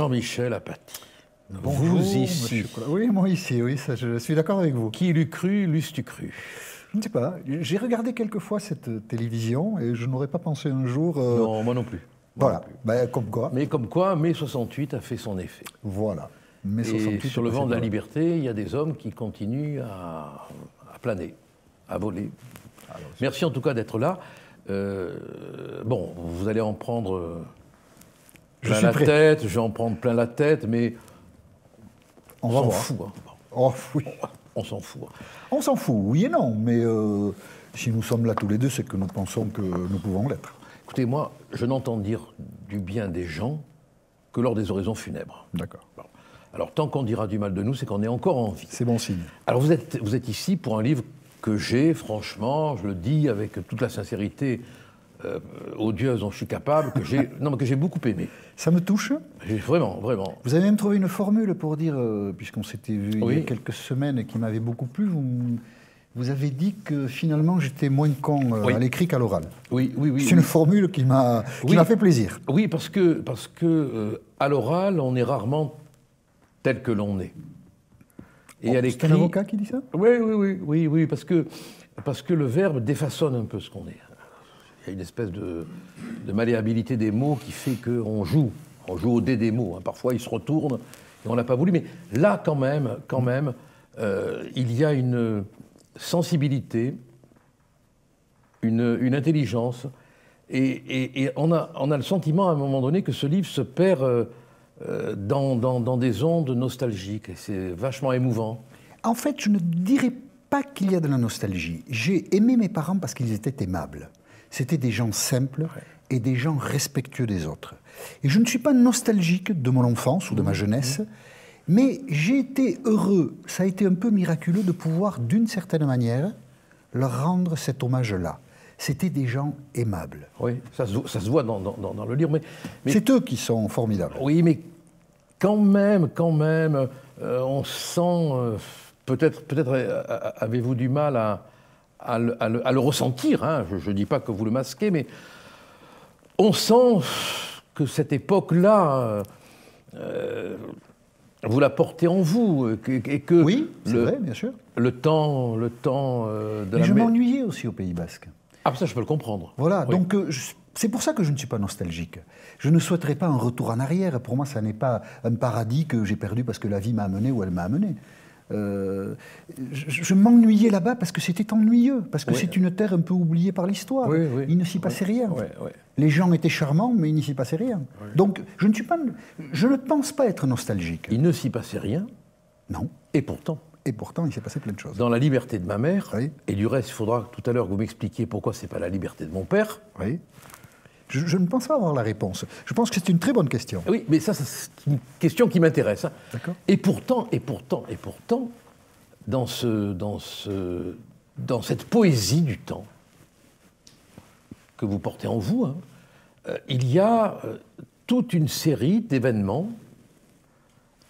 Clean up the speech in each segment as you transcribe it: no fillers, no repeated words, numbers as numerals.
Jean-Michel Apathy. Bonjour, vous ici. Oui, moi ici, oui, ça, je suis d'accord avec vous. Qui l'eût cru, l'eussent-tu cru? Je ne sais pas, j'ai regardé quelques fois cette télévision et je n'aurais pas pensé un jour... Non, moi non plus. Voilà, ben, comme quoi. Mais comme quoi, mai 68 a fait son effet. Voilà. Mai 68, et sur le vent de la liberté, il y a des hommes qui continuent à planer, à voler. Alors, merci en tout cas d'être là. Bon, vous allez en prendre plein la tête, je vais en prendre plein la tête, mais on s'en fout. Hein. Oh, oui. On s'en fout. On s'en fout, oui et non, mais si nous sommes là tous les deux, c'est que nous pensons que nous pouvons l'être. Écoutez, moi, je n'entends dire du bien des gens que lors des oraisons funèbres. D'accord. Bon. Alors, tant qu'on dira du mal de nous, c'est qu'on est encore en vie. C'est bon signe. Alors, vous êtes ici pour un livre que j'ai, franchement, je le dis avec toute la sincérité odieuse dont je suis capable, que j'ai beaucoup aimé. Ça me touche. Vraiment, vraiment. Vous avez même trouvé une formule pour dire, puisqu'on s'était vu il y a quelques semaines et qui m'avait beaucoup plu, vous avez dit que finalement j'étais moins con à l'écrit qu'à l'oral. Oui. C'est une formule qui m'a fait plaisir. Oui, parce que à l'oral, on est rarement tel que l'on est. Et à l'écrit... C'est un avocat qui dit ça? Oui, parce que le verbe défaçonne un peu ce qu'on est. Il y a une espèce de malléabilité des mots qui fait qu'on joue. On joue au dé des mots. Hein. Parfois, ils se retournent et on n'a pas voulu. Mais là, quand même, il y a une sensibilité, une intelligence. Et on a le sentiment, à un moment donné, que ce livre se perd dans des ondes nostalgiques. Et c'est vachement émouvant. En fait, je ne dirais pas qu'il y a de la nostalgie. J'ai aimé mes parents parce qu'ils étaient aimables. C'était des gens simples et des gens respectueux des autres. Et je ne suis pas nostalgique de mon enfance ou de ma jeunesse, mais j'ai été heureux, ça a été un peu miraculeux de pouvoir, d'une certaine manière, leur rendre cet hommage-là. C'était des gens aimables. Oui, ça se voit dans le livre. Mais c'est eux qui sont formidables. Oui, mais quand même, on sent... Peut-être avez-vous du mal à le ressentir, hein. Je ne dis pas que vous le masquez, mais on sent que cette époque-là, vous la portez en vous. Et que oui, c'est vrai, bien sûr. Le temps de mais je m'ennuyais aussi au Pays Basque. Ah, ça, je peux le comprendre. Voilà, oui. Donc c'est pour ça que je ne suis pas nostalgique. Je ne souhaiterais pas un retour en arrière. Pour moi, ça n'est pas un paradis que j'ai perdu parce que la vie m'a amené où elle m'a amené. Je m'ennuyais là-bas parce que c'était ennuyeux, parce que c'est une terre un peu oubliée par l'histoire. Il ne s'y passait rien. Les gens étaient charmants, mais il ne s'y passait rien. Donc, je ne pense pas être nostalgique. Il ne s'y passait rien? Non. Et pourtant, il s'est passé plein de choses. Dans La liberté de ma mère, et du reste, il faudra tout à l'heure que vous m'expliquiez pourquoi ce n'est pas la liberté de mon père. Oui. Je ne pense pas avoir la réponse. Je pense que c'est une très bonne question. Oui, mais ça c'est une question qui m'intéresse. Hein. D'accord. Et pourtant, dans cette poésie du temps que vous portez en vous, hein, il y a toute une série d'événements,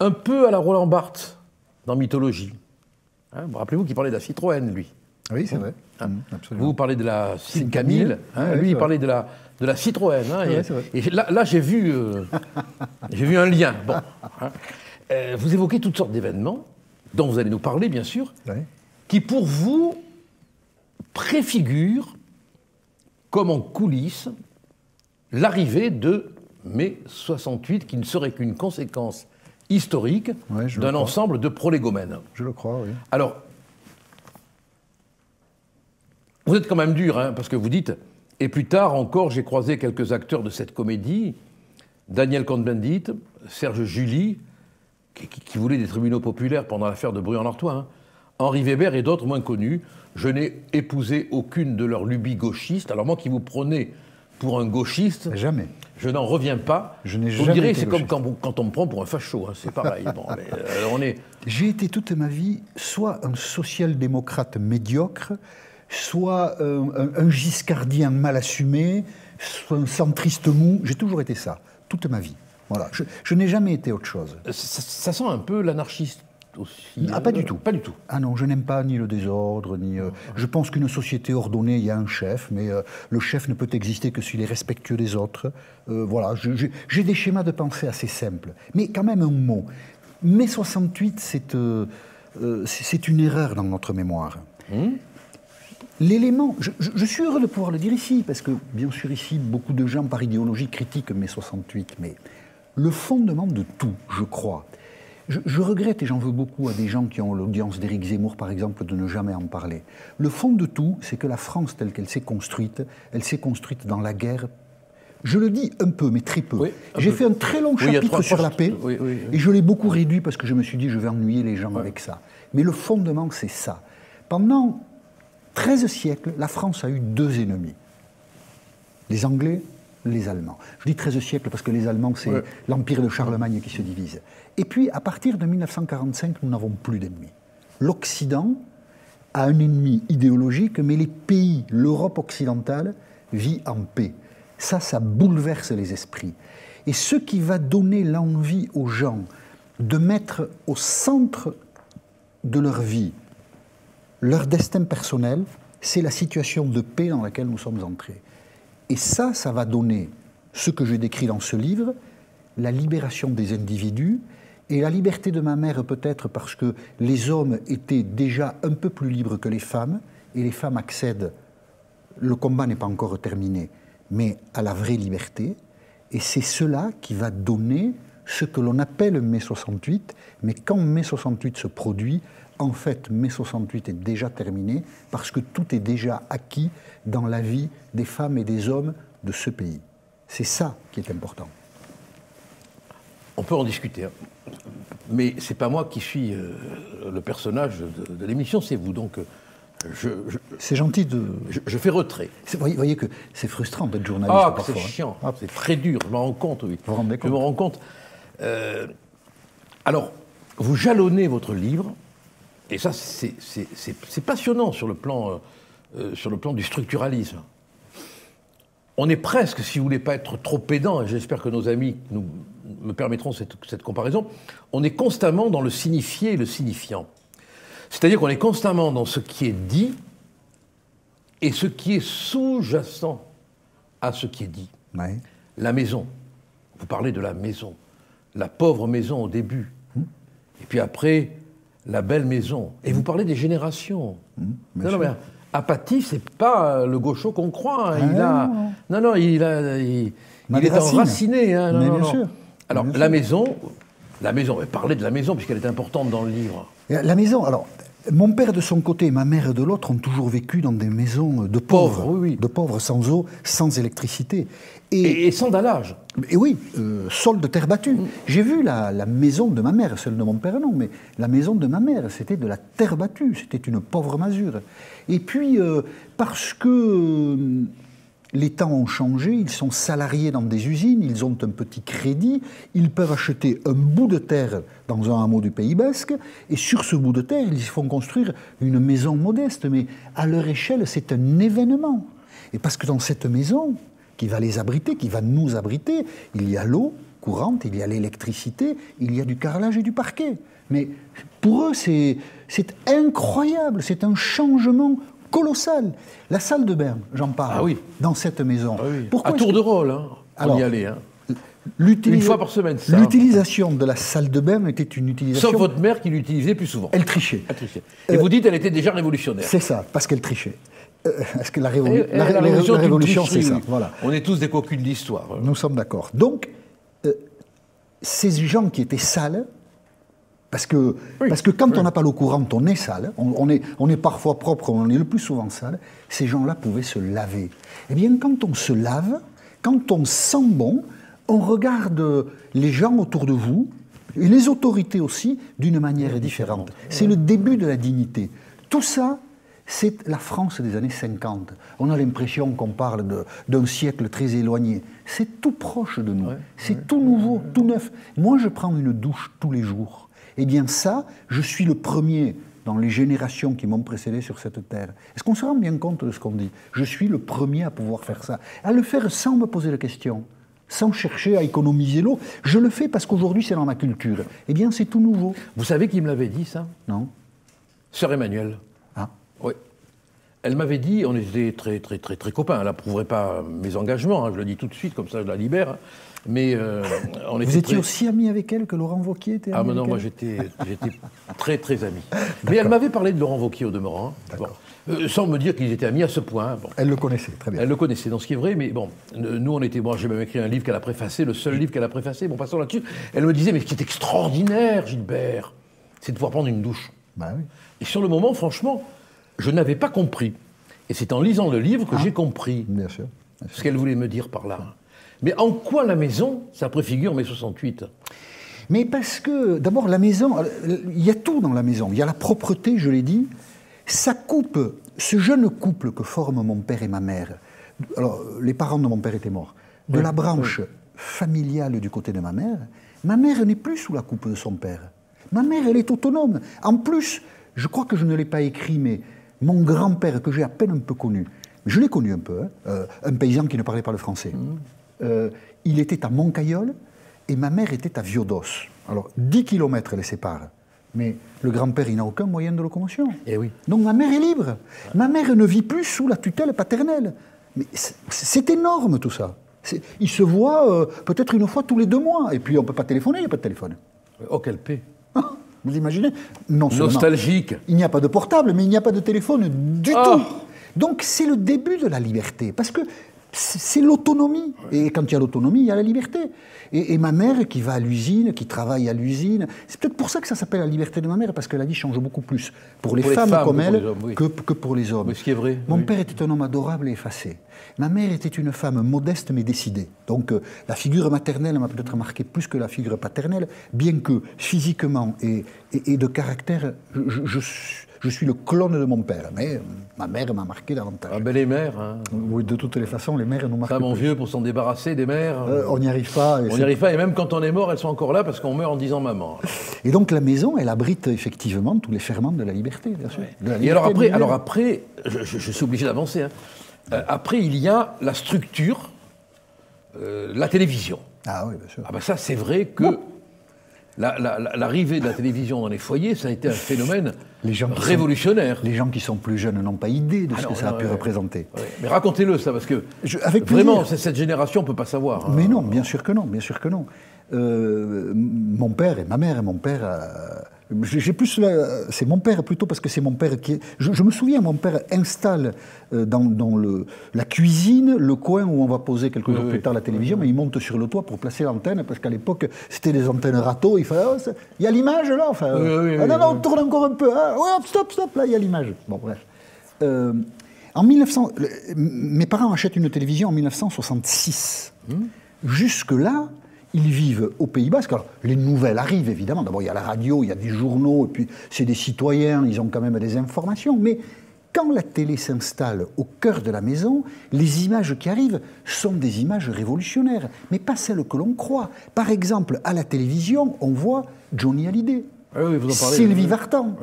un peu à la Roland Barthes, dans Mythologie. Hein, rappelez-vous qu'il parlait de la Citroën, lui. Oui, c'est vrai. Hein. Absolument. Vous parlez de la Camille, hein, lui, il parlait de la Citroën. Hein, et là, j'ai vu un lien. Bon, hein. Vous évoquez toutes sortes d'événements, dont vous allez nous parler, bien sûr, qui, pour vous, préfigurent, comme en coulisses, l'arrivée de mai 68, qui ne serait qu'une conséquence historique d'un ensemble de prolégomènes. Je le crois, oui. Alors, vous êtes quand même dur, hein, parce que vous dites, et plus tard encore, j'ai croisé quelques acteurs de cette comédie, Daniel Cohn-Bendit, Serge July, qui voulait des tribunaux populaires pendant l'affaire de Bruy-en-Artois, hein, Henri Weber et d'autres moins connus. Je n'ai épousé aucune de leurs lubies gauchistes. Alors moi qui vous prenez pour un gauchiste, jamais. Je n'en reviens pas. Je n'ai jamais. Vous me direz, c'est comme quand on me prend pour un facho, hein, c'est pareil. Bon, J'ai été toute ma vie soit un social-démocrate médiocre, soit un giscardien mal assumé, soit un centriste mou. J'ai toujours été ça, toute ma vie. Voilà. Je n'ai jamais été autre chose. Ça sent un peu l'anarchiste aussi... Ah, pas du tout. Pas du tout. Ah non, je n'aime pas ni le désordre, ni... je pense qu'une société ordonnée, il y a un chef, mais le chef ne peut exister que s'il est respectueux des autres. Voilà, j'ai des schémas de pensée assez simples. Mais quand même un mot. Mai 68, c'est une erreur dans notre mémoire. L'élément, je suis heureux de pouvoir le dire ici, parce que bien sûr ici, beaucoup de gens par idéologie critiquent mai 68, mais le fondement de tout, je crois, je regrette et j'en veux beaucoup à des gens qui ont l'audience d'Éric Zemmour par exemple de ne jamais en parler. Le fond de tout, c'est que la France telle qu'elle s'est construite, elle s'est construite dans la guerre. Je le dis un peu, mais très peu. Oui, j'ai fait un très long chapitre sur la paix, et je l'ai beaucoup réduit parce que je me suis dit je vais ennuyer les gens avec ça. Mais le fondement, c'est ça. Pendant 13 siècles, la France a eu deux ennemis. Les Anglais, les Allemands. Je dis 13 siècles parce que les Allemands, c'est l'empire de Charlemagne qui se divise. Et puis, à partir de 1945, nous n'avons plus d'ennemis. L'Occident a un ennemi idéologique, mais les pays, l'Europe occidentale, vit en paix. Ça bouleverse les esprits. Et ce qui va donner l'envie aux gens de mettre au centre de leur vie leur destin personnel, c'est la situation de paix dans laquelle nous sommes entrés. Et ça va donner ce que je décris dans ce livre, la libération des individus, et la liberté de ma mère peut-être parce que les hommes étaient déjà un peu plus libres que les femmes, et les femmes accèdent, le combat n'est pas encore terminé, mais à la vraie liberté, et c'est cela qui va donner ce que l'on appelle mai 68, mais quand mai 68 se produit, en fait, mai 68 est déjà terminé parce que tout est déjà acquis dans la vie des femmes et des hommes de ce pays. C'est ça qui est important. On peut en discuter, hein. Mais c'est pas moi qui suis le personnage de l'émission, c'est vous. Donc, c'est gentil de... Je fais retrait. Vous voyez que c'est frustrant d'être journaliste parfois. C'est chiant, c'est très dur, je m'en rends compte, oui. Vous vous rendez compte ? Je me rends compte. Alors, vous jalonnez votre livre, et ça, c'est passionnant sur le plan du structuralisme. On est presque, si vous voulez pas être trop pédant, et j'espère que nos amis me permettront cette comparaison, on est constamment dans le signifié et le signifiant. C'est-à-dire qu'on est constamment dans ce qui est dit et ce qui est sous-jacent à ce qui est dit. Ouais. La maison. Vous parlez de la maison. La pauvre maison au début. Et puis après, la belle maison. Et vous parlez des générations. Non, mais Apatis, c'est pas le gaucho qu'on croit. Hein. Il est enraciné. Hein. Mais bien sûr. Alors, bien la maison, parlez de la maison, puisqu'elle est importante dans le livre. La maison, alors, mon père de son côté et ma mère de l'autre ont toujours vécu dans des maisons de pauvres. Oui. De pauvres, sans eau, sans électricité. Et sans dallage. Et oui, sol de terre battue. J'ai vu la maison de ma mère, celle de mon père non, mais la maison de ma mère, c'était de la terre battue, c'était une pauvre masure. Et puis, parce que les temps ont changé, ils sont salariés dans des usines, ils ont un petit crédit, ils peuvent acheter un bout de terre dans un hameau du Pays Basque, et sur ce bout de terre, ils font construire une maison modeste, mais à leur échelle, c'est un événement. Et parce que dans cette maison, qui va les abriter, qui va nous abriter, il y a l'eau courante, il y a l'électricité, il y a du carrelage et du parquet. Mais pour eux, c'est incroyable, c'est un changement colossal. La salle de bain, j'en parle, dans cette maison. Ah oui. À tour de rôle, hein, on y allait. Hein. Une fois par semaine, ça. L'utilisation de la salle de bain était une utilisation... Sauf votre mère qui l'utilisait plus souvent. Elle trichait. Et vous dites qu'elle était déjà révolutionnaire. C'est ça, parce qu'elle trichait. Parce que la révolution, c'est ça. Voilà. On est tous des cocus de l'histoire. Nous sommes d'accord. Donc, ces gens qui étaient sales, parce que quand on n'a pas l'eau courante, on est sale, on est parfois propre, on est le plus souvent sale, ces gens-là pouvaient se laver. Eh bien, quand on se lave, quand on sent bon, on regarde les gens autour de vous, et les autorités aussi, d'une manière différente. C'est le début de la dignité. Tout ça, c'est la France des années 50. On a l'impression qu'on parle d'un siècle très éloigné. C'est tout proche de nous. C'est tout nouveau, tout neuf. Moi, je prends une douche tous les jours. Eh bien ça, je suis le premier dans les générations qui m'ont précédé sur cette terre. Est-ce qu'on se rend bien compte de ce qu'on dit ? Je suis le premier à pouvoir faire ça. À le faire sans me poser la question. sans chercher à économiser l'eau. Je le fais parce qu'aujourd'hui, c'est dans ma culture. Eh bien, c'est tout nouveau. Vous savez qui me l'avait dit, ça? Non? Sœur Emmanuelle. Ah. Oui. Elle m'avait dit, on était très copains, elle n'approuverait pas mes engagements, hein, je le dis tout de suite, comme ça je la libère, hein, mais on était Vous étiez aussi ami avec elle que Laurent Wauquiez était ami Ah mais non, avec moi elle j'étais très ami. Mais elle m'avait parlé de Laurent Wauquiez au demeurant, hein. Bon. Sans me dire qu'ils étaient amis à ce point. Bon. Elle le connaissait, très bien. Elle le connaissait, dans ce qui est vrai, mais bon, nous on était, bon, j'ai même écrit un livre qu'elle a préfacé, le seul livre qu'elle a préfacé, bon, passons là-dessus. Elle me disait, mais ce qui est extraordinaire, Gilbert, c'est de pouvoir prendre une douche. Bah oui. Et sur le moment, franchement, je n'avais pas compris. Et c'est en lisant le livre que j'ai compris Bien sûr. ce qu'elle voulait me dire par là. Mais en quoi la maison, ça préfigure mai 68 ? Mais parce que, d'abord, la maison, il y a tout dans la maison. Il y a la propreté, je l'ai dit. Ça coupe, ce jeune couple que forment mon père et ma mère, alors les parents de mon père étaient morts, de la branche familiale du côté de ma mère n'est plus sous la coupe de son père. Ma mère, elle est autonome. En plus, je crois que je ne l'ai pas écrit, mais mon grand-père, que j'ai à peine un peu connu, je l'ai connu un peu, hein, un paysan qui ne parlait pas le français. Il était à Moncaïol et ma mère était à Viodos. Alors, 10 kilomètres les séparent. Mais le grand-père, il n'a aucun moyen de locomotion. Eh oui. Donc ma mère est libre. Ma mère ne vit plus sous la tutelle paternelle. Mais c'est énorme tout ça. Ils se voient peut-être une fois tous les 2 mois. Et puis on ne peut pas téléphoner, il n'y a pas de téléphone. Oh, quelle paix. Vous imaginez? Non seulement nostalgique. il n'y a pas de portable, mais il n'y a pas de téléphone du tout. Donc c'est le début de la liberté. Parce que c'est l'autonomie. Et quand il y a l'autonomie, il y a la liberté. Et ma mère qui va à l'usine, qui travaille à l'usine, c'est peut-être pour ça que ça s'appelle la liberté de ma mère, parce que la vie change beaucoup plus pour les femmes comme elle que pour les hommes. Mais ce qui est vrai. Mon père était un homme adorable et effacé. Ma mère était une femme modeste mais décidée. Donc la figure maternelle m'a peut-être marqué plus que la figure paternelle, bien que physiquement et de caractère, je suis le clone de mon père. Mais ma mère m'a marqué davantage. Ah ben les mères. Hein. Oui, de toutes les façons, les mères nous marquent. Ça, mon plus. vieux, pour s'en débarrasser des mères. On n'y arrive pas. On n'y arrive pas, et même quand on est mort, elles sont encore là parce qu'on meurt en disant maman. Et donc la maison, elle abrite effectivement tous les ferments de la liberté, bien sûr. Ouais. Et alors après, je suis obligé d'avancer. Hein. Après, il y a la structure, la télévision. Ah oui, bien sûr. Ah ben ça, c'est vrai que l'arrivée de la télévision dans les foyers, ça a été un phénomène révolutionnaire. Les gens qui sont plus jeunes n'ont pas idée de ce que ça a pu représenter. Ouais. Mais racontez-le ça, parce que avec vraiment, cette génération ne peut pas savoir. Mais non, bien sûr que non, bien sûr que non. Mon père et ma mère, mon père... j'ai plus c'est mon père plutôt parce que c'est mon père qui est... Je me souviens, mon père installe dans la cuisine le coin où on va poser quelques jours plus tard la télévision, mais il monte sur le toit pour placer l'antenne parce qu'à l'époque c'était des antennes râteaux. Il fallait, il y a l'image là, enfin, non, on tourne encore un peu. Hein, ouais, stop, là il y a l'image. Bon bref. En 1900, mes parents achètent une télévision en 1966. Jusque-là, ils vivent au Pays Basque. Alors, les nouvelles arrivent, évidemment. D'abord, il y a la radio, il y a des journaux, et puis c'est des citoyens, ils ont quand même des informations. Mais quand la télé s'installe au cœur de la maison, les images qui arrivent sont des images révolutionnaires, mais pas celles que l'on croit. Par exemple, à la télévision, on voit Johnny Hallyday, oui, vous en parlez, Sylvie Vartan.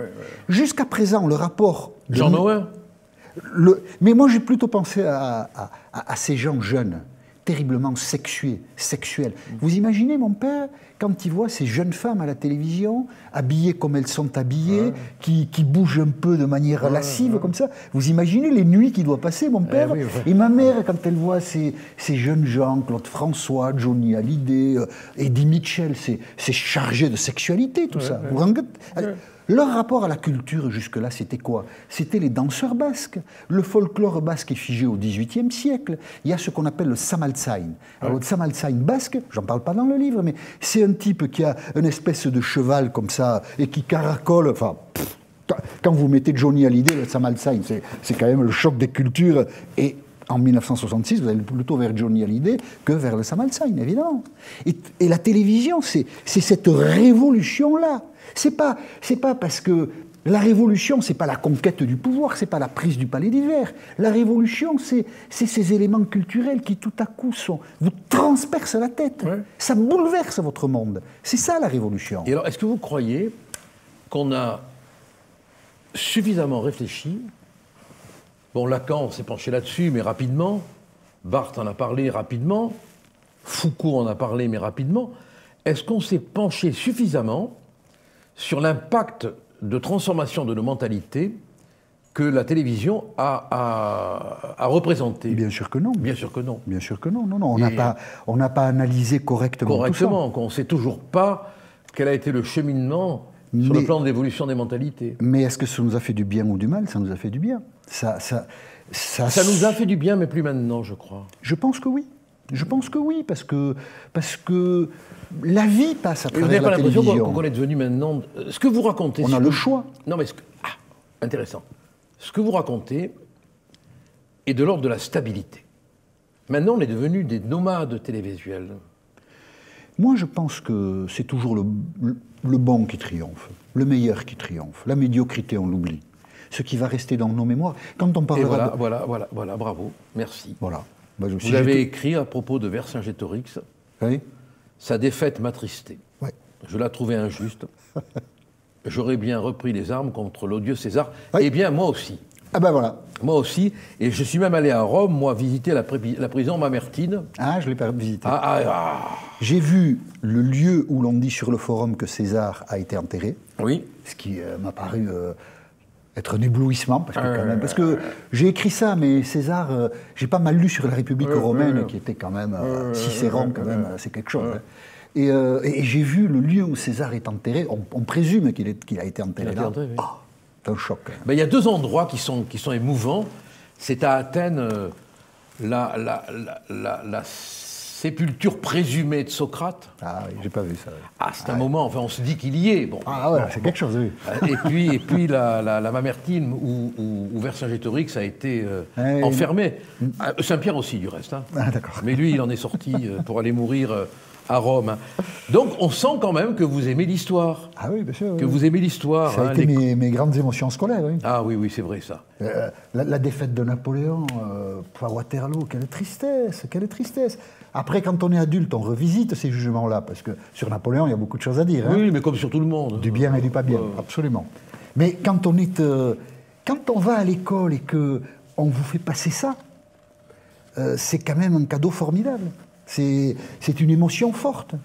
Jusqu'à présent, le rapport... Jean Noël. Mais moi, j'ai plutôt pensé à ces gens jeunes, terriblement sexuels. Vous imaginez, mon père, quand il voit ces jeunes femmes à la télévision, habillées comme elles sont habillées, qui bougent un peu de manière lascive, comme ça, vous imaginez les nuits qu'il doit passer, mon père. Et ma mère, quand elle voit ces jeunes gens, Claude François, Johnny Hallyday, Eddie Mitchell, c'est chargé de sexualité, tout ça. Vous vous rendez compte ? Leur rapport à la culture jusque-là, c'était quoi? C'était les danseurs basques. Le folklore basque est figé au XVIIIe siècle. Il y a ce qu'on appelle le Samaltzain. Alors le Samaltzain basque, j'en parle pas dans le livre, mais c'est un type qui a une espèce de cheval comme ça et qui caracole. Enfin, quand vous mettez Johnny Hallyday, le Samaltzain, c'est quand même le choc des cultures. Et en 1966, vous allez plutôt vers Johnny Hallyday que vers le Samaltzain, évidemment. Et la télévision, c'est cette révolution-là. C'est pas parce que la révolution, c'est pas la conquête du pouvoir, c'est pas la prise du palais d'hiver. La révolution, c'est ces éléments culturels qui tout à coup vous transpercent la tête. Ça bouleverse votre monde. C'est ça la révolution. Et alors, est-ce que vous croyez qu'on a suffisamment réfléchi? Bon, Lacan s'est penché là-dessus, mais rapidement. Barthes en a parlé rapidement. Foucault en a parlé, mais rapidement. Est-ce qu'on s'est penché suffisamment sur l'impact de transformation de nos mentalités que la télévision a représenté? Bien sûr que non. Bien sûr que non. Bien sûr que non. On n'a pas analysé correctement tout ça. Qu'on ne sait toujours pas quel a été le cheminement sur le plan de l'évolution des mentalités. Mais est-ce que ça nous a fait du bien ou du mal? Ça nous a fait du bien. Ça nous a fait du bien, mais plus maintenant, je crois. Je pense que oui. Je pense que oui, parce que la vie passe à travers la télévision. Vous n'avez pas l'impression qu'on est devenu maintenant... Ce que vous racontez... On a le choix. Non, mais... intéressant. Ce que vous racontez est de l'ordre de la stabilité. Maintenant, on est devenus des nomades télévisuels. Moi, je pense que c'est toujours le bon qui triomphe, le meilleur qui triomphe. La médiocrité, on l'oublie. Ce qui va rester dans nos mémoires. Quand on parlera voilà, bravo, merci. Voilà. Vous avez écrit à propos de Vercingétorix, oui. Sa défaite m'attristait. Oui. Je la trouvais injuste. J'aurais bien repris les armes contre l'odieux César. Oui. Eh bien, moi aussi. Ah ben voilà. Moi aussi. Et je suis même allé à Rome, moi, visiter la prison Mamertine. Ah, je ne l'ai pas visité. J'ai vu le lieu où l'on dit sur le forum que César a été enterré. Oui. Ce qui m'a paru être un éblouissement, parce que j'ai écrit ça, mais César, j'ai pas mal lu sur la République romaine, qui était quand même, Cicéron, quand même, c'est quelque chose. Hein. Et j'ai vu le lieu où César est enterré, on présume qu'il a été enterré là. Oui. C'est un choc. Ben, il y a deux endroits qui sont émouvants. C'est à Athènes, la sépulture présumée de Socrate. Ah oui, j'ai pas vu ça. Oui. Ah, c'est un moment, enfin, on se dit qu'il y est. Bon, c'est quelque chose, oui. Et puis la Mamertine, où Vercingétorix a été enfermé. Saint-Pierre aussi, du reste. Hein. Ah, d'accord. Mais lui, il en est sorti pour aller mourir à Rome. Donc, on sent quand même que vous aimez l'histoire. Ah oui, bien sûr. Que vous aimez l'histoire. Ça a été mes grandes émotions scolaires, oui. Ah oui, c'est vrai, ça. La défaite de Napoléon, à Waterloo, quelle tristesse, quelle tristesse. Après, quand on est adulte, on revisite ces jugements-là, parce que sur Napoléon, il y a beaucoup de choses à dire. Oui, hein. mais comme sur tout le monde. Du bien et du pas bien, absolument. Mais quand on va à l'école et qu'on vous fait passer ça, c'est quand même un cadeau formidable. C'est une émotion forte.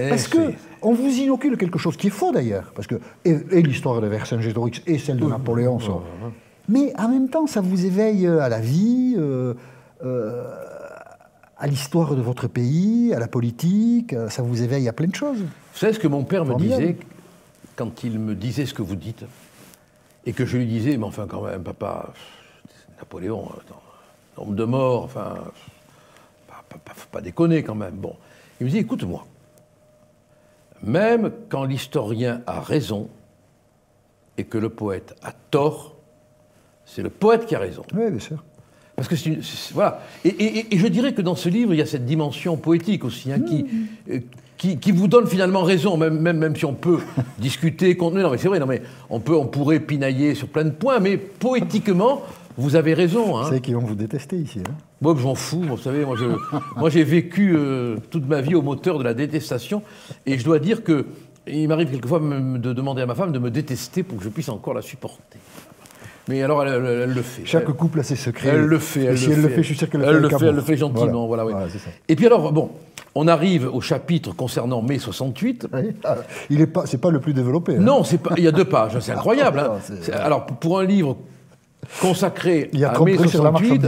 Parce qu'on vous inocule quelque chose qui est faux d'ailleurs. Parce que et l'histoire de Vercingétorix et celle de Napoléon sont. Mais en même temps, ça vous éveille à la vie, à l'histoire de votre pays, à la politique, ça vous éveille à plein de choses. Vous savez ce que mon père me disait quand il me disait ce que vous dites, et que je lui disais, mais enfin quand même, papa, Napoléon, nombre de morts, enfin, faut pas déconner quand même. Bon, il me dit, écoute-moi, même quand l'historien a raison et que le poète a tort, c'est le poète qui a raison. Oui, bien sûr. Parce que voilà. Et je dirais que dans ce livre, il y a cette dimension poétique aussi, hein, qui vous donne finalement raison, même si on peut discuter. Non, mais c'est vrai, on pourrait pinailler sur plein de points, mais poétiquement, vous avez raison. Hein. Vous savez qu'ils vont vous détester ici. Hein. Moi, j'en fous. Vous savez, moi, j'ai vécu toute ma vie au moteur de la détestation, et je dois dire que il m'arrive quelquefois de demander à ma femme de me détester pour que je puisse encore la supporter. Mais alors, elle le fait. Chaque couple a ses secrets. Elle le fait. Si elle le fait, je suis sûr qu'elle le fait. Elle le fait gentiment, voilà oui. C'est ça. Et puis alors, bon, on arrive au chapitre concernant mai 68. Oui. C'est pas le plus développé. Hein. Non, il y a 2 pages, c'est incroyable. Hein. Alors, pour un livre consacré à mai 68,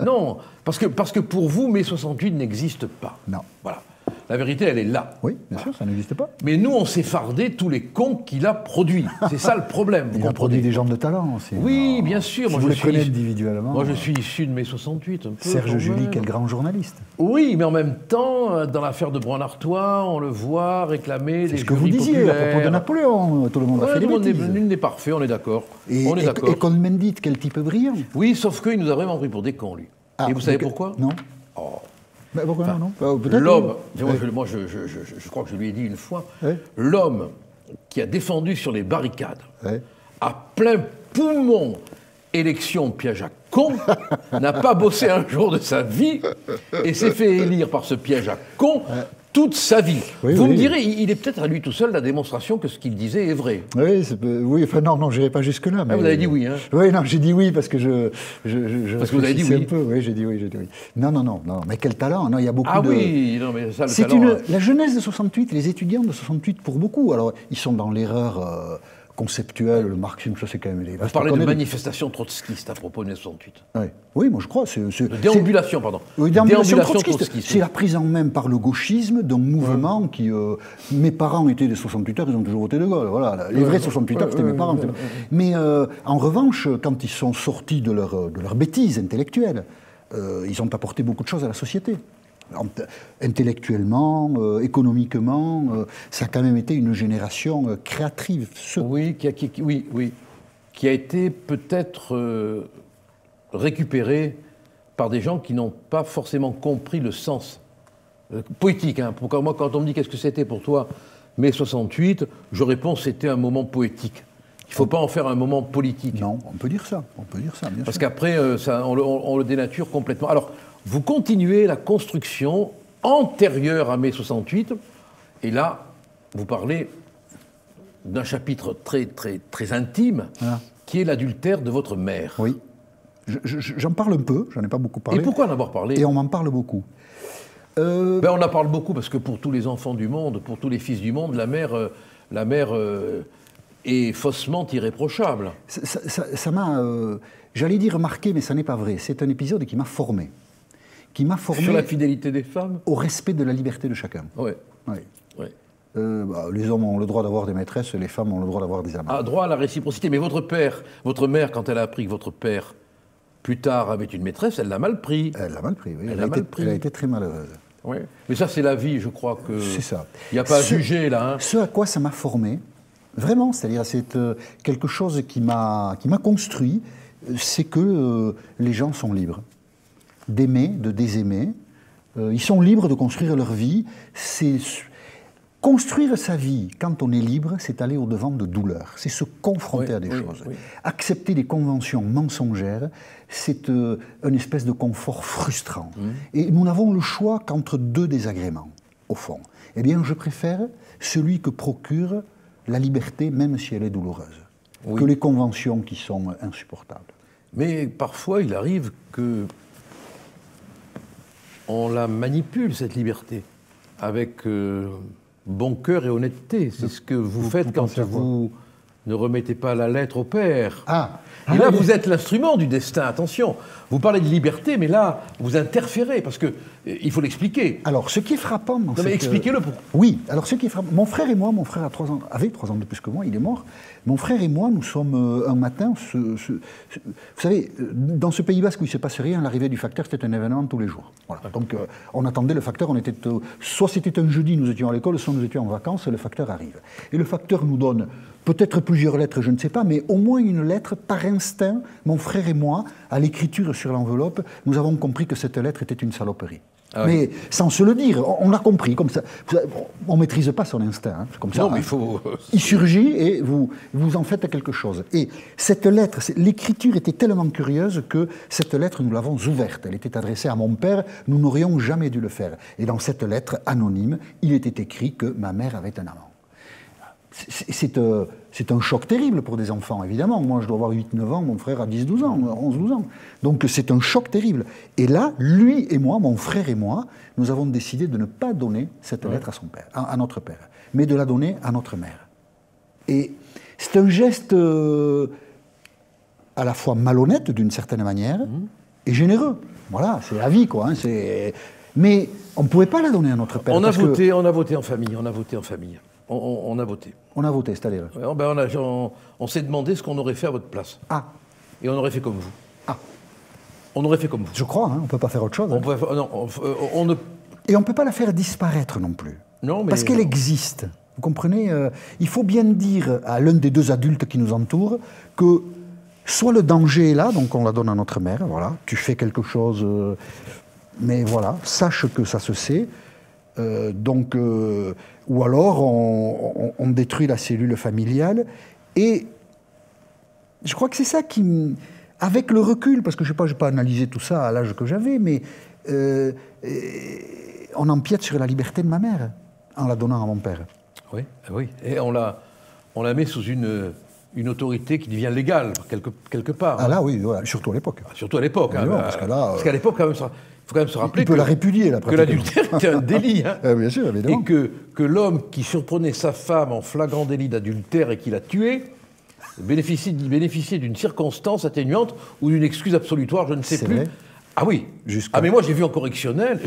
non, parce que pour vous, mai 68 n'existe pas. Non. Voilà. La vérité, elle est là. Oui, bien sûr, ça n'existe pas. Mais nous, on s'est fardé tous les cons qu'il a produits. C'est ça le problème. Il a produit des gens de talent aussi. Oui, bien sûr. Si vous les connaissez individuellement. Moi, je suis issu de mai 68. Un peu, Serge July, quel grand journaliste. Oui, mais en même temps, dans l'affaire de Brun-Artois, on le voit réclamer c'est ce que vous disiez à propos de Napoléon. Tout le monde a fait des bêtises. Nul n'est parfait, on est d'accord. Et Cohn-Bendit, quel type brillant. Oui, sauf qu'il nous a vraiment pris pour des cons, lui. Et vous savez pourquoi? Non. Oh. Mais pourquoi non L'homme, moi je crois que je lui ai dit une fois, l'homme qui a défendu sur les barricades, à plein poumon, élection piège à con, n'a pas bossé un jour de sa vie et s'est fait élire par ce piège à con toute sa vie. Oui, Vous oui. me direz, il est peut-être à lui tout seul la démonstration que ce qu'il disait est vrai. Oui, oui, enfin non, je n'irai pas jusque-là. Mais... vous avez dit oui, hein? Oui, non, j'ai dit oui parce que Parce que vous avez dit oui. Un peu. Oui, j'ai dit oui. Non, mais quel talent. Non, il y a beaucoup Ah de... oui, non, mais ça, le talent... La jeunesse de 68, les étudiants de 68, pour beaucoup, alors ils sont dans l'erreur conceptuelle, le marxisme, ça c'est quand même... Vous parlez de manifestation trotskiste à propos de mai 68. Oui, moi je crois. De déambulation, pardon. Oui, déambulation trotskiste. C'est la prise en main par le gauchisme d'un mouvement qui... mes parents étaient des 68 heures, ils ont toujours voté De Gaulle. Voilà, les vrais 68 heures, c'était mes parents. Mais en revanche, quand ils sont sortis de leur bêtise intellectuelle, ils ont apporté beaucoup de choses à la société. Intellectuellement, économiquement, ça a quand même été une génération créative. Oui, qui a été peut-être récupérée par des gens qui n'ont pas forcément compris le sens poétique. Hein. Moi, quand on me dit qu'est-ce que c'était pour toi, mai 68, je réponds c'était un moment poétique. Il ne faut pas en faire un moment politique. Non, on peut dire ça, bien Parce sûr. qu'après, on le dénature complètement. Alors, vous continuez la construction antérieure à mai 68, et là, vous parlez d'un chapitre très, très, très intime, qui est l'adultère de votre mère. Oui. J'en parle un peu, j'en ai pas beaucoup parlé. Et pourquoi en avoir parlé? Et on m'en parle beaucoup. On en parle beaucoup parce que pour tous les enfants du monde, pour tous les fils du monde, la mère est faussement irréprochable. Ça m'a, j'allais dire marqué, mais ça n'est pas vrai. C'est un épisode qui m'a formé. Sur la fidélité des femmes? Au respect de la liberté de chacun. Oui. Les hommes ont le droit d'avoir des maîtresses, les femmes ont le droit d'avoir des amants. Ah, droit à la réciprocité. Mais votre mère, quand elle a appris que votre père, plus tard, avait une maîtresse, elle l'a mal pris. Elle l'a mal pris, oui. Elle a été très malheureuse. Oui. Mais ça, c'est la vie, je crois que... C'est ça. Il n'y a pas à juger, là. Hein. Ce à quoi ça m'a formé, vraiment, c'est-à-dire c'est quelque chose qui m'a construit, c'est que les gens sont libres d'aimer, de désaimer. Ils sont libres de construire leur vie. Construire sa vie, quand on est libre, c'est aller au-devant de douleurs, c'est se confronter à des choses. Oui. Accepter des conventions mensongères, c'est une espèce de confort frustrant. Et nous n'avons le choix qu'entre deux désagréments, au fond. Eh bien, je préfère celui que procure la liberté, même si elle est douloureuse, que les conventions qui sont insupportables. Mais parfois, il arrive que on la manipule, cette liberté, avec bon cœur et honnêteté. C'est ce que vous faites quand vous ne remettez pas la lettre au père. Et là, vous êtes l'instrument du destin. Attention, vous parlez de liberté, mais là, vous interférez, parce que il faut l'expliquer. Alors, ce qui est frappant... expliquez-le pour... Oui, alors ce qui est frappant... Mon frère et moi, mon frère avait 3 ans de plus que moi, il est mort. Mon frère et moi, nous sommes un matin... vous savez, dans ce Pays Basque où il ne se passe rien, l'arrivée du facteur, c'était un événement tous les jours. Voilà. Donc, on attendait le facteur, on était... soit c'était un jeudi, nous étions à l'école, soit nous étions en vacances, le facteur arrive. Et le facteur nous donne peut-être plusieurs lettres, je ne sais pas, mais au moins une lettre. Par instinct, mon frère et moi, à l'écriture sur l'enveloppe, nous avons compris que cette lettre était une saloperie. Mais sans se le dire, on l'a compris comme ça. On ne maîtrise pas son instinct, hein, comme ça. Non, mais il faut... Il surgit et vous en faites quelque chose. Et cette lettre, l'écriture était tellement curieuse que cette lettre, nous l'avons ouverte. Elle était adressée à mon père, nous n'aurions jamais dû le faire. Et dans cette lettre anonyme, il était écrit que ma mère avait un amant. C'est un choc terrible pour des enfants, évidemment. Moi, je dois avoir 8-9 ans, mon frère a 10-12 ans, 11-12 ans. Donc c'est un choc terrible. Et là, lui et moi, mon frère et moi, nous avons décidé de ne pas donner cette lettre à son père, à notre père, mais de la donner à notre mère. Et c'est un geste à la fois malhonnête, d'une certaine manière, et généreux. Voilà, c'est la vie, quoi. Hein, mais on ne pouvait pas la donner à notre père. On a voté en famille, on a voté en famille. On a voté. On a voté, c'est-à-dire on s'est demandé ce qu'on aurait fait à votre place. Et on aurait fait comme vous. On aurait fait comme vous. Je crois, hein, on ne peut pas faire autre chose. Et on ne peut pas la faire disparaître non plus. Non, mais parce qu'elle existe. Vous comprenez, il faut bien dire à l'un des deux adultes qui nous entourent que soit le danger est là, donc on la donne à notre mère, voilà, tu fais quelque chose, mais voilà, sache que ça se sait. Ou alors on détruit la cellule familiale. Et je crois que c'est ça qui, avec le recul, parce que je n'ai pas analysé tout ça à l'âge que j'avais, mais on empiète sur la liberté de ma mère en la donnant à mon père. Oui, oui. Et on la met sous une autorité qui devient légale, quelque part. Ah là, oui, voilà, surtout à l'époque. Surtout à l'époque. Hein, parce qu'à l'époque, il faut quand même se rappeler la répudier, là, que l'adultère était un délit. Hein, bien sûr, évidemment. Et que l'homme qui surprenait sa femme en flagrant délit d'adultère et qui la tuait bénéficiait d'une circonstance atténuante ou d'une excuse absolutoire, je ne sais plus. Vrai. Ah oui. Mais moi j'ai vu en correctionnel,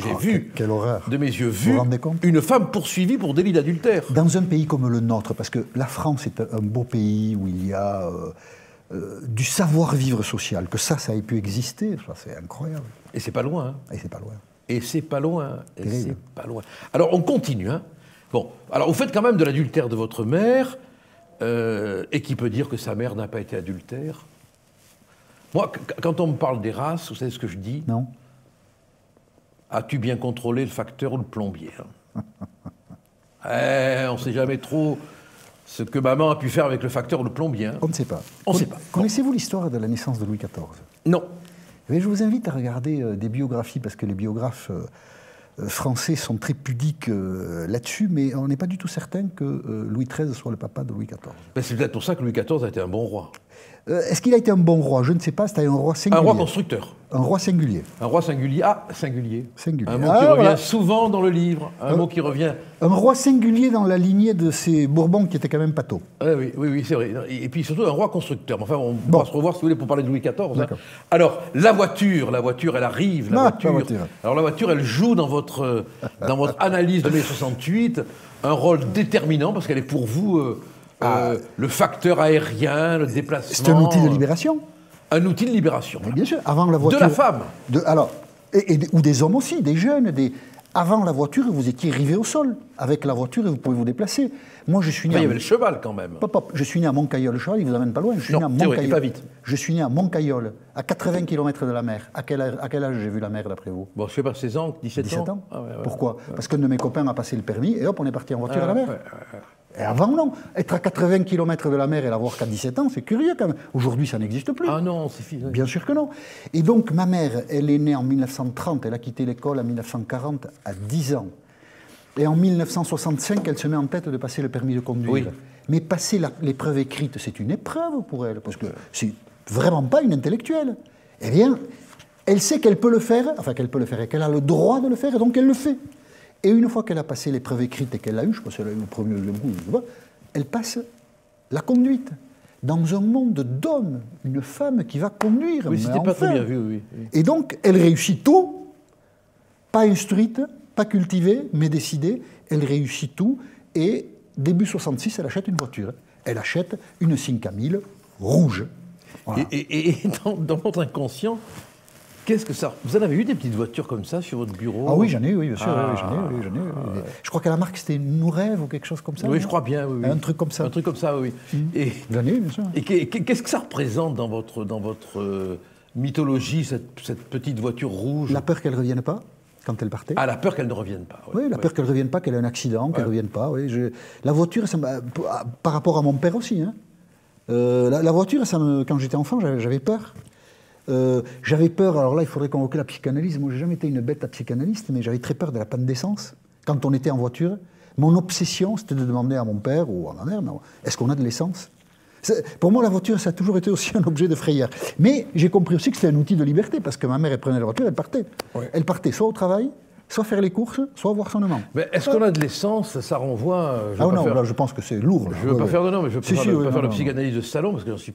quelle horreur. De mes yeux Vous vous rendez compte ? une femme poursuivie pour délit d'adultère. Dans un pays comme le nôtre, parce que la France est un beau pays où il y a du savoir-vivre social, que ça ait pu exister, ça c'est incroyable. Et c'est pas loin. Hein. Et c'est pas loin. Et c'est pas loin. Et Terrible. c'est pas loin. Alors on continue. Hein. Bon, alors vous faites quand même de l'adultère de votre mère, et qui peut dire que sa mère n'a pas été adultère ? Moi, quand on me parle des races, vous savez ce que je dis ? Non. As-tu bien contrôlé le facteur ou le plombier ? On ne sait jamais trop ce que maman a pu faire avec le facteur ou le plombier. Hein. On ne sait pas. On ne sait pas. Connaissez-vous l'histoire de la naissance de Louis XIV ? Non. Mais je vous invite à regarder des biographies, parce que les biographes français sont très pudiques là-dessus, mais on n'est pas du tout certain que Louis XIII soit le papa de Louis XIV. Ben c'est peut-être pour ça que Louis XIV a été un bon roi. Est-ce qu'il a été un bon roi ? Je ne sais pas, c'était un roi singulier. Un roi constructeur. Un roi singulier. Un roi singulier. Ah, singulier. Singulier. Un mot qui revient souvent dans le livre. Un mot qui revient... Un roi singulier dans la lignée de ces Bourbons qui étaient quand même patos. Oui, c'est vrai. Et puis surtout un roi constructeur. Enfin, on va se revoir, si vous voulez, pour parler de Louis XIV. Hein. Alors, la voiture, elle arrive, la voiture. Alors, la voiture, elle joue dans votre analyse de mai 68 un rôle déterminant, parce qu'elle est pour vous le facteur aérien, le déplacement... C'est un outil de libération. Un outil de libération. Mais bien sûr, avant la voiture... De la femme. Ou des hommes aussi, des jeunes, Avant la voiture, vous étiez rivé au sol. Avec la voiture, vous pouvez vous déplacer. Moi, je suis né... il y avait le cheval, quand même. Je suis né à Montcaillol. Le cheval, il ne vous amène pas loin. Je suis né à Montcaillol. Pas vite. Je suis né à Montcaillol, à 80 km de la mer. À quel âge j'ai vu la mer, d'après vous ? Bon, je sais pas, 16 ans, 17 ans. Ah, ouais. Pourquoi ? Parce qu'un de mes copains a passé le permis, et hop, on est parti en voiture à la mer. Et avant, non. Être à 80 km de la mer et l'avoir qu'à 17 ans, c'est curieux quand même. Aujourd'hui, ça n'existe plus. Ah non, c'est fini. Bien sûr que non. Et donc, ma mère, elle est née en 1930, elle a quitté l'école en 1940 à 10 ans. Et en 1965, elle se met en tête de passer le permis de conduire. Oui. Mais passer l'épreuve écrite, c'est une épreuve pour elle, parce que c'est vraiment pas une intellectuelle. Eh bien, elle sait qu'elle peut le faire, et qu'elle a le droit de le faire, et donc elle le fait. Et une fois qu'elle a passé l'épreuve écrite et qu'elle l'a eu, je pense qu'elle a eu le premier, elle passe la conduite. Dans un monde d'hommes, une femme qui va conduire. Oui, c'était pas très bien vu, oui. Et donc, elle réussit tout, pas instruite, pas cultivée, mais décidée, elle réussit tout, et début 66, elle achète une voiture. Elle achète une 5000 rouge. Voilà. Et dans votre inconscient, qu'est-ce que ça... Vous en avez eu des petites voitures comme ça sur votre bureau ? Ah oui, j'en ai eu, oui, bien sûr. J'en ai eu. Je crois que la marque, c'était Nourev ou quelque chose comme ça. Oui, je crois bien, oui. Un truc comme ça. Un truc comme ça, oui. J'en ai eu, bien sûr. Et qu'est-ce que ça représente dans votre mythologie, cette petite voiture rouge ? La peur qu'elle ne revienne pas quand elle partait. Ah, la peur qu'elle ne revienne pas. Oui, la peur qu'elle ne revienne pas, qu'elle ait un accident, qu'elle ne revienne pas. Oui, la voiture, par rapport à mon père aussi. Hein. La voiture, quand j'étais enfant, j'avais peur. J'avais peur, alors là, il faudrait convoquer la psychanalyse. Moi, j'ai jamais été une bête à psychanalyste, mais j'avais très peur de la panne d'essence. Quand on était en voiture, mon obsession, c'était de demander à mon père ou à ma mère, est-ce qu'on a de l'essence ? Pour moi, la voiture, ça a toujours été aussi un objet de frayeur. Mais j'ai compris aussi que c'était un outil de liberté, parce que ma mère, elle prenait la voiture, elle partait. Oui. Elle partait soit au travail, soit faire les courses, soit voir son amant. Mais est-ce qu'on a de l'essence ? Ça renvoie... là, je pense que c'est lourd. Je ne veux pas faire de psychanalyse de salon, parce que j'en suis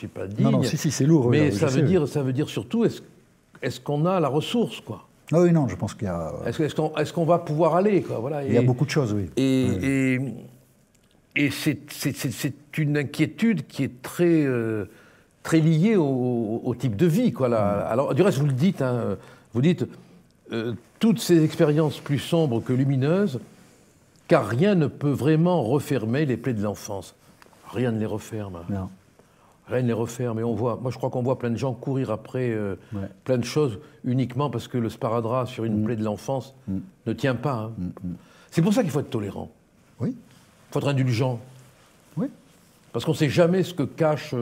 pas digne. Non, c'est lourd. Mais ça veut dire surtout, est-ce qu'on a la ressource, quoi ? Ah oui, non, je pense qu'il y a... Est-ce qu'on va pouvoir aller, quoi, voilà. Il y a beaucoup de choses, oui. Et c'est une inquiétude qui est très liée au type de vie, quoi. Là. Alors, du reste, vous le dites, hein, toutes ces expériences plus sombres que lumineuses, car rien ne peut vraiment refermer les plaies de l'enfance. Rien ne les referme. Non. Rien ne les referme. Et moi, je crois qu'on voit plein de gens courir après plein de choses uniquement parce que le sparadrap sur une plaie de l'enfance ne tient pas. Hein. C'est pour ça qu'il faut être tolérant. Oui. Il faut être indulgent. Oui. Parce qu'on ne sait jamais ce que cache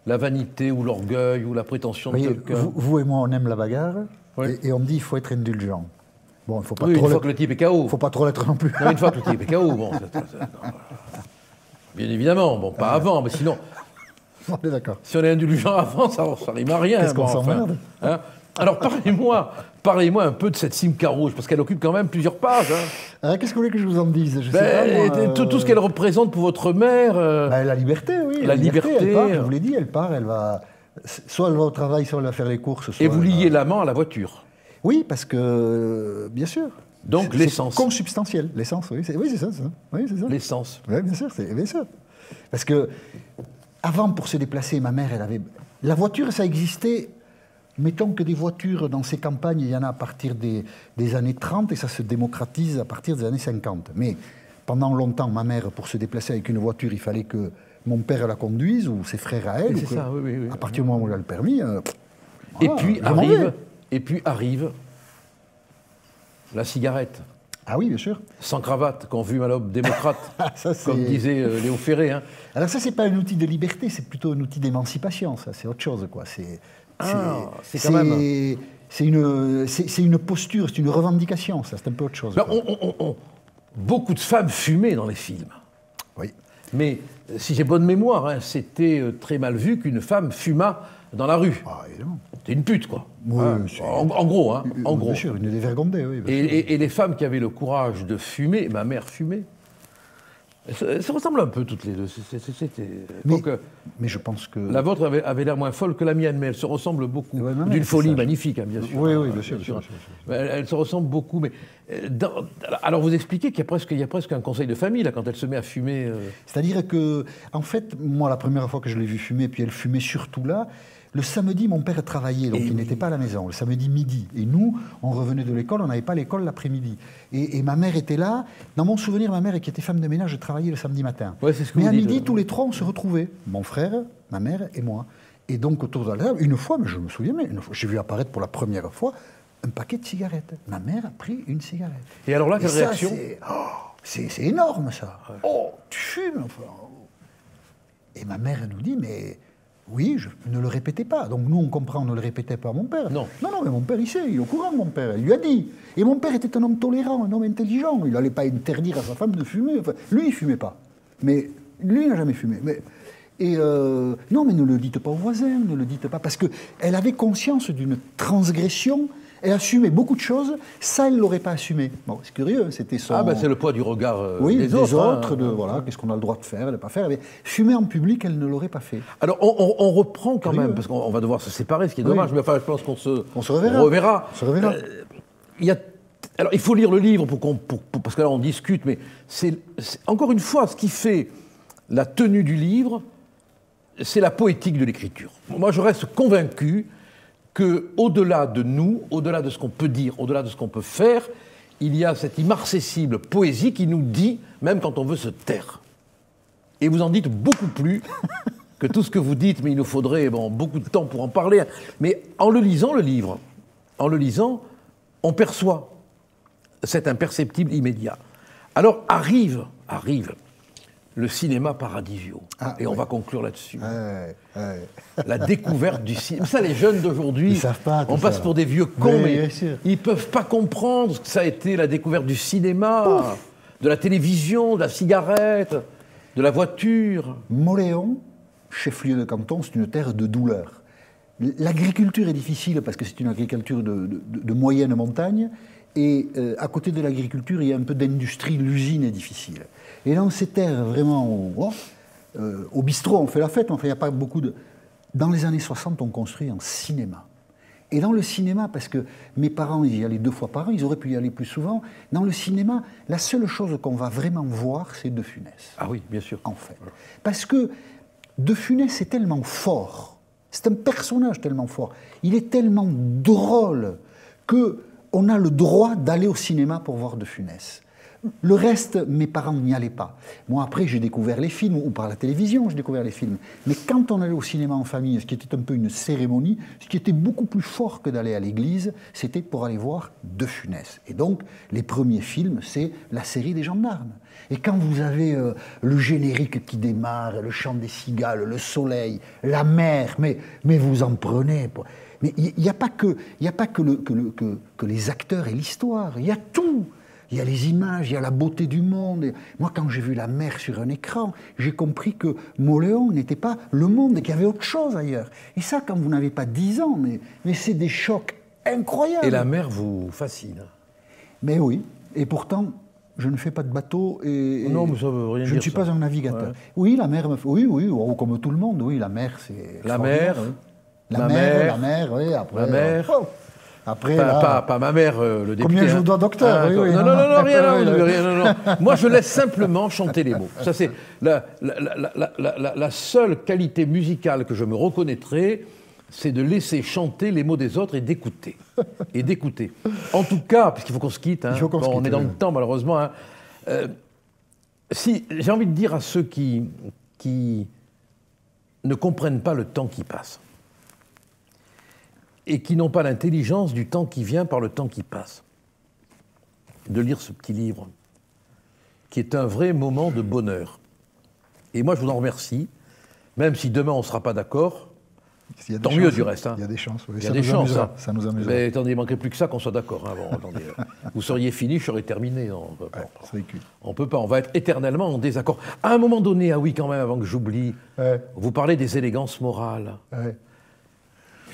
la vanité ou l'orgueil ou la prétention de quelqu'un. Vous et moi, on aime la bagarre, oui. et on me dit qu'il faut être indulgent. Bon, il faut pas Oui, trop une fois que le type est KO. faut pas trop l'être non plus. Non, une fois que le type est KO, bon. Bien évidemment, bon, pas avant, mais sinon, On est d'accord. si on est indulgent avant, ça rime à rien. Qu'est-ce qu'on bon, s'emmerde hein. Alors, parlez-moi un peu de cette Simca rouge, parce qu'elle occupe quand même plusieurs pages. Hein. Qu'est-ce que vous voulez que je vous en dise? Je sais pas, moi, Tout ce qu'elle représente pour votre mère. La liberté, oui. La liberté, elle part, je vous l'ai dit, elle part, elle va... Soit elle va au travail, soit elle va faire les courses. Soit et vous liez l'amant à la voiture. Oui, parce que, bien sûr. Donc l'essence. C'est consubstantiel, l'essence, oui, c'est ça. Oui, c'est ça. L'essence. Oui, bien sûr, c'est bien sûr. Parce que, avant, pour se déplacer, ma mère, elle avait... La voiture, ça existait... Mettons que des voitures dans ces campagnes, il y en a à partir des années 30 et ça se démocratise à partir des années 50. Mais pendant longtemps, ma mère, pour se déplacer avec une voiture, il fallait que mon père la conduise ou ses frères à elle. C'est ça, oui. À partir du moment où elle a le permis. Et voilà, puis arrive la cigarette. Ah oui, bien sûr. Sans cravate, qu'on fume à l'homme démocrate, Ça, comme disait Léo Ferré. Hein. Alors ça, c'est pas un outil de liberté, c'est plutôt un outil d'émancipation, ça, c'est autre chose, quoi. C'est quand même... C'est une posture, c'est une revendication, ça, c'est un peu autre chose. Ben, beaucoup de femmes fumaient dans les films. Oui. Mais, si j'ai bonne mémoire, hein, c'était très mal vu qu'une femme fumât dans la rue. Ah, évidemment. C'était une pute, quoi. Oui, en gros, hein. En gros. Bien sûr, une dévergondée, oui. Bien sûr. Et les femmes qui avaient le courage de fumer, ma mère fumait, elles se ressemblent un peu toutes les deux. Mais je pense que... La vôtre avait l'air moins folle que la mienne, mais elle se ressemble beaucoup. Ouais, d'une folie magnifique, hein, bien sûr. Oui, bien sûr. Elle se ressemble beaucoup. Mais alors vous expliquez qu'il y a presque un conseil de famille là, quand elle se met à fumer. C'est-à-dire que, en fait, moi, la première fois que je l'ai vue fumer, puis elle fumait surtout là, le samedi, mon père travaillait, donc il n'était pas à la maison, le samedi midi. Et nous, on revenait de l'école, on n'avait pas l'école l'après-midi. Et ma mère était là. Dans mon souvenir, ma mère, qui était femme de ménage, travaillait le samedi matin. Ouais, c'est ce que mais vous à dites, midi, tous les trois, on se retrouvait. Mon frère, ma mère et moi. Et donc, autour de la table, une fois, mais je me souviens, j'ai vu apparaître pour la première fois un paquet de cigarettes. Ma mère a pris une cigarette. Et alors là, quelle réaction? C'est énorme, ça. Ouais. Oh, tu fumes, enfin. Et ma mère, elle nous dit, mais... Oui, ne le répétez pas. Donc nous, on comprend, on ne le répétait pas à mon père. Non, mais mon père, il sait, il est au courant, mon père. Il lui a dit. Et mon père était un homme tolérant, un homme intelligent. Il n'allait pas interdire à sa femme de fumer. Enfin, lui, il ne fumait pas. Mais lui, il n'a jamais fumé. Non, mais ne le dites pas aux voisins, ne le dites pas. Parce qu'elle avait conscience d'une transgression. Elle assumait beaucoup de choses, ça, elle ne l'aurait pas assumé. Bon, c'est curieux, c'était son... Ah ben c'est le poids du regard des autres. Hein. Voilà, qu'est-ce qu'on a le droit de faire, de ne pas faire. Mais fumer en public, elle ne l'aurait pas fait. Alors, on reprend quand même, parce qu'on va devoir se séparer, ce qui est dommage, mais enfin, je pense qu'on se reverra. On se reverra. Alors, il faut lire le livre parce que là, on discute, mais c'est encore une fois, ce qui fait la tenue du livre, c'est la poétique de l'écriture. Moi, je reste convaincu qu'au-delà de nous, au-delà de ce qu'on peut dire, au-delà de ce qu'on peut faire, il y a cette immarcessible poésie qui nous dit, même quand on veut se taire. Et vous en dites beaucoup plus que tout ce que vous dites, mais il nous faudrait beaucoup de temps pour en parler. Mais en le lisant, le livre, on perçoit cet imperceptible immédiat. Alors arrive le cinéma Paradiso. Et on va conclure là-dessus. La découverte du cinéma. Ça, les jeunes d'aujourd'hui, on passe pour des vieux cons, mais ils ne peuvent pas comprendre ce que ça a été la découverte du cinéma, de la télévision, de la cigarette, de la voiture. Mauléon, chef-lieu de canton, c'est une terre de douleur. L'agriculture est difficile parce que c'est une agriculture de moyenne montagne. Et à côté de l'agriculture, il y a un peu d'industrie, l'usine est difficile. Et dans ces terres, vraiment, au bistrot, on fait la fête, il n'y a pas beaucoup de... Dans les années 60, on construit un cinéma. Et dans le cinéma, parce que mes parents, ils y allaient 2 fois par an, ils auraient pu y aller plus souvent, dans le cinéma, la seule chose qu'on va vraiment voir, c'est De Funès. Ah oui, bien sûr. En fait. Parce que De Funès est tellement fort, c'est un personnage tellement fort, il est tellement drôle que... On a le droit d'aller au cinéma pour voir De Funès. Le reste, mes parents n'y allaient pas. Moi, après, j'ai découvert les films, ou par la télévision, j'ai découvert les films. Mais quand on allait au cinéma en famille, ce qui était un peu une cérémonie, ce qui était beaucoup plus fort que d'aller à l'église, c'était pour aller voir De Funès. Et donc, les premiers films, c'est la série des gendarmes. Et quand vous avez le générique qui démarre, le chant des cigales, le soleil, la mer, mais vous en prenez. Mais il n'y a pas que les acteurs et l'histoire, il y a tout. Il y a les images, il y a la beauté du monde. Et moi, quand j'ai vu la mer sur un écran, j'ai compris que Mauléon n'était pas le monde et qu'il y avait autre chose ailleurs. Et ça, quand vous n'avez pas 10 ans, mais c'est des chocs incroyables. Et la mer vous fascine. Mais oui, et pourtant, je ne fais pas de bateau et non, mais ça veut rien dire. Je ne suis pas un navigateur. Ouais. Oui, la mer, oui, comme tout le monde, oui, la mer, c'est... La mer, oui. La mer, oui, après... La mer... Après, pas ma mère, le député. Combien je vous dois, docteur? Oui, non, rien. Moi, je laisse simplement chanter les mots. Ça, c'est la seule qualité musicale que je me reconnaîtrai, c'est de laisser chanter les mots des autres et d'écouter. En tout cas, puisqu'il faut qu'on se quitte, hein, on est dans le temps, malheureusement. Hein, si j'ai envie de dire à ceux qui ne comprennent pas le temps qui passe, et qui n'ont pas l'intelligence du temps qui vient par le temps qui passe, de lire ce petit livre, qui est un vrai moment de bonheur. Et moi, je vous en remercie, même si demain on ne sera pas d'accord, tant mieux du reste. Hein. Il y a des chances, oui. Il y a des chances. Ça nous amusera. Mais attendez, il ne manquerait plus que ça qu'on soit d'accord. Hein. Bon, attendez, vous seriez fini, je serais terminé. On ne peut pas, on va être éternellement en désaccord. À un moment donné, ah oui, quand même, avant que j'oublie, vous parlez des élégances morales. Ouais.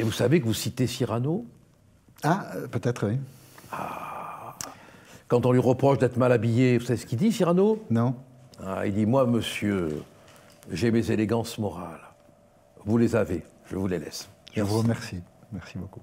Et vous savez que vous citez Cyrano? Ah, peut-être, oui. Ah. Quand on lui reproche d'être mal habillé, vous savez ce qu'il dit, Cyrano? Non. Ah, il dit, moi, monsieur, j'ai mes élégances morales. Vous les avez, je vous les laisse. Je vous remercie. Merci beaucoup.